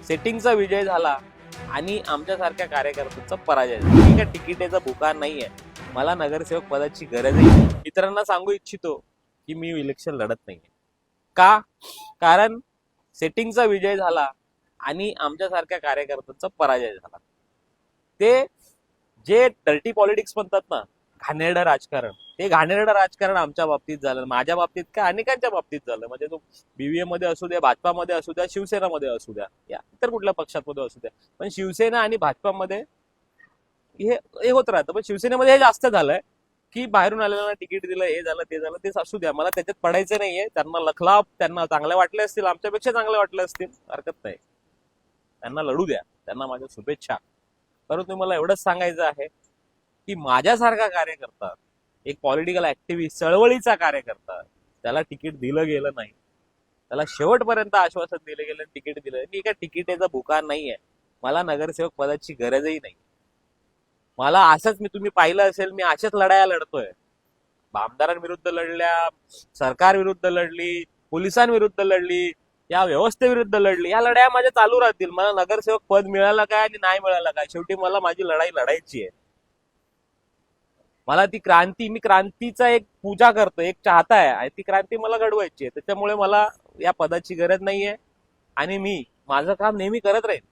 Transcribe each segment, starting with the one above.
सेटिंगचा विजय झाला आणि आमच्यासारख्या कार्यकर्त्यांचा पराजय झाला. ठीक आहे, तिकिटेचा भुकार नाहीये, मला नगरसेवक पदाची गरजही नाही. मित्रांना सांगू इच्छितो की मी इलेक्शन लढत नाहीये. का? कारण सेटिंगचा विजय झाला आणि आमच्यासारख्या कार्यकर्त्यांचा पराजय झाला. ते जे डर्टी पॉलिटिक्स म्हणतात ना, घाणेरडं राजकारण, ते घाणेरडं राजकारण आमच्या बाबतीत झालं, माझ्या बाबतीत का अनेकांच्या बाबतीत झालं. म्हणजे तो बीव्हीएम मध्ये असू द्या, भाजपामध्ये असू द्या, शिवसेनामध्ये असू द्या, या इतर कुठल्या पक्षांमध्ये असू द्या, पण शिवसेना आणि भाजपामध्ये हे होत राहतं. पण शिवसेनेमध्ये हे जास्त झालंय की बाहेरून आलेल्यांना तिकीट दिलं, हे झालं ते झालं, ते असू द्या, मला त्याच्यात पडायचं नाहीये. त्यांना लखलाप, त्यांना चांगले वाटले असतील, आमच्यापेक्षा चांगले वाटले असतील, हरकत नाही, त्यांना लढू द्या, त्यांना माझ्या शुभेच्छा. परंतु मला एवढंच सांगायचं आहे की माझ्यासारखा कार्यकर्ता, एक पॉलिटिकल ऍक्टिव्हिस्ट, चळवळीचा कार्यकर्ता, त्याला तिकीट दिलं गेलं नाही, त्याला शेवटपर्यंत आश्वासन दिलं गेलं, तिकीट दिलं. मी काय तिकिटेचा भुकार नाहीये, मला नगरसेवक पदाची गरजही नाही. मला असंच, मी तुम्ही पाहिलं असेल, मी अशाच लढाया लढतोय. आमदारांविरुद्ध लढल्या, सरकार विरुद्ध लढली, पोलिसांविरुद्ध लढली, या व्यवस्थेविरुद्ध लढली. या लढाया माझ्या चालू राहतील. मला नगरसेवक पद मिळालं काय आणि नाही मिळालं काय, शेवटी मला माझी लढाई लढायची आहे. मला ती क्रांती, मी क्रांतीचा एक पूजा करतो, एक चाहता आहे, आणि ती क्रांती मला घडवायची आहे. त्याच्यामुळे मला या पदाची गरज नाहीये आणि मी माझं काम नेहमी करत राहीन.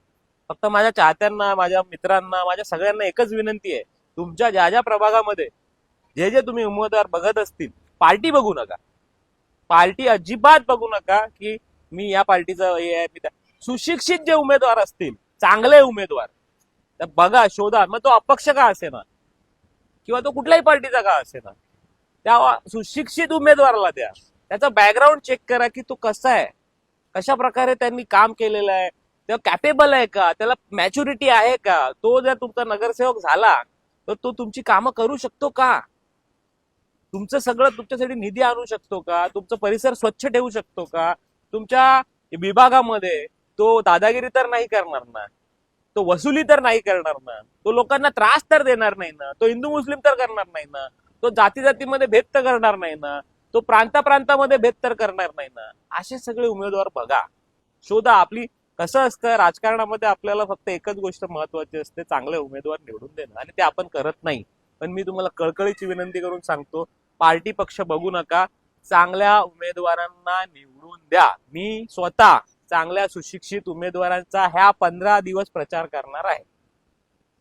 फक्त माझ्या चाहत्यांना, माझ्या मित्रांना, माझ्या सगळ्यांना एकच विनंती आहे, तुमच्या ज्या ज्या प्रभागामध्ये जे तुम्ही उमेदवार बघत असतील, पार्टी बघू नका, पार्टी अजिबात बघू नका की मी या पार्टीचा हे आहे. सुशिक्षित जे उमेदवार असतील, चांगले उमेदवार, तर बघा, शोधा. मग तो अपक्ष का असेना किंवा तो कुठल्याही पार्टीचा का असेना, त्या सुशिक्षित उमेदवाराला द्या. त्याचा बॅकग्राऊंड चेक करा की तो कसा आहे, कशा प्रकारे त्यांनी काम केलेलं आहे, तो कॅपेबल आहे का, त्याला मॅच्युरिटी आहे का, तो जर तुमचा नगरसेवक झाला तर तो तुमची कामं करू शकतो का, तुमचं सगळं तुमच्यासाठी निधी आणू शकतो का, तुमचं परिसर स्वच्छ ठेवू शकतो का, तुमच्या विभागामध्ये तो दादागिरी तर नाही करणार ना, तो वसुली तर नाही करणार ना, तो लोकांना त्रास तर देणार नाही ना, तो हिंदू मुस्लिम तर करणार नाही ना, तो जाती जातीमध्ये भेद तर करणार नाही ना, तो प्रांतामध्ये भेद तर करणार नाही ना. असे सगळे उमेदवार बघा, शोधा. आपली कसं असतं राजकारणामध्ये, आपल्याला फक्त एकच गोष्ट महत्वाची असते, चांगले उमेदवार निवडून देणं, आणि ते आपण करत नाही. पण मी तुम्हाला कळकळीची विनंती करून सांगतो, पार्टी पक्ष बघू नका, चांगल्या उमेदवारांना निवडून द्या. मी स्वतः चांगल्या सुशिक्षित उमेदवारांचा ह्या 15 दिवस प्रचार करणार आहे.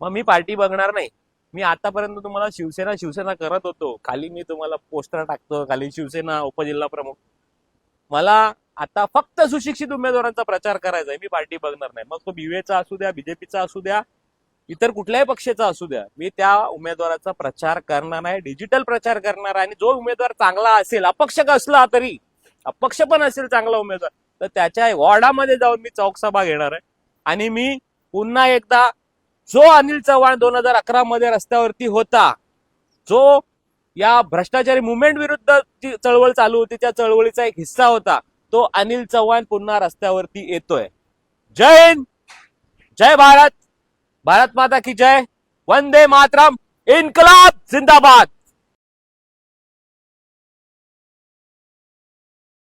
मग मी पार्टी बघणार नाही. मी आतापर्यंत तुम्हाला शिवसेना करत होतो, खाली मी तुम्हाला पोस्टर टाकतो, खाली शिवसेना उपजिल्हा प्रमुख. मला आता फक्त सुशिक्षित उमेदवारांचा प्रचार करायचा आहे. मी पार्टी बघणार नाही. मग तो बीवेचा असू द्या, बीजेपीचा असू द्या, इतर कुठल्याही पक्षाचा असू द्या, मी त्या उमेदवाराचा प्रचार करणार आहे, डिजिटल प्रचार करणार आहे. आणि जो उमेदवार चांगला असेल, अपक्ष असला तरी, अपक्ष पण असेल चांगला उमेदवार, तर त्याच्या वॉर्डामध्ये जाऊन मी चौकसभा घेणार आहे. आणि मी पुन्हा एकदा, जो अनिल चव्हाण 2011 मध्ये रस्त्यावरती होता, जो या भ्रष्टाचारी मुवमेंट विरुद्ध जी चळवळ चालू होती, त्या चळवळीचा एक हिस्सा होता, तो अनिल चव्हाण पुन्हा रस्त्यावरती येतोय. जय हिंद, जय भारत, भारत माता की जय, वंदे मातरम, इन्कलाब जिंदाबाद.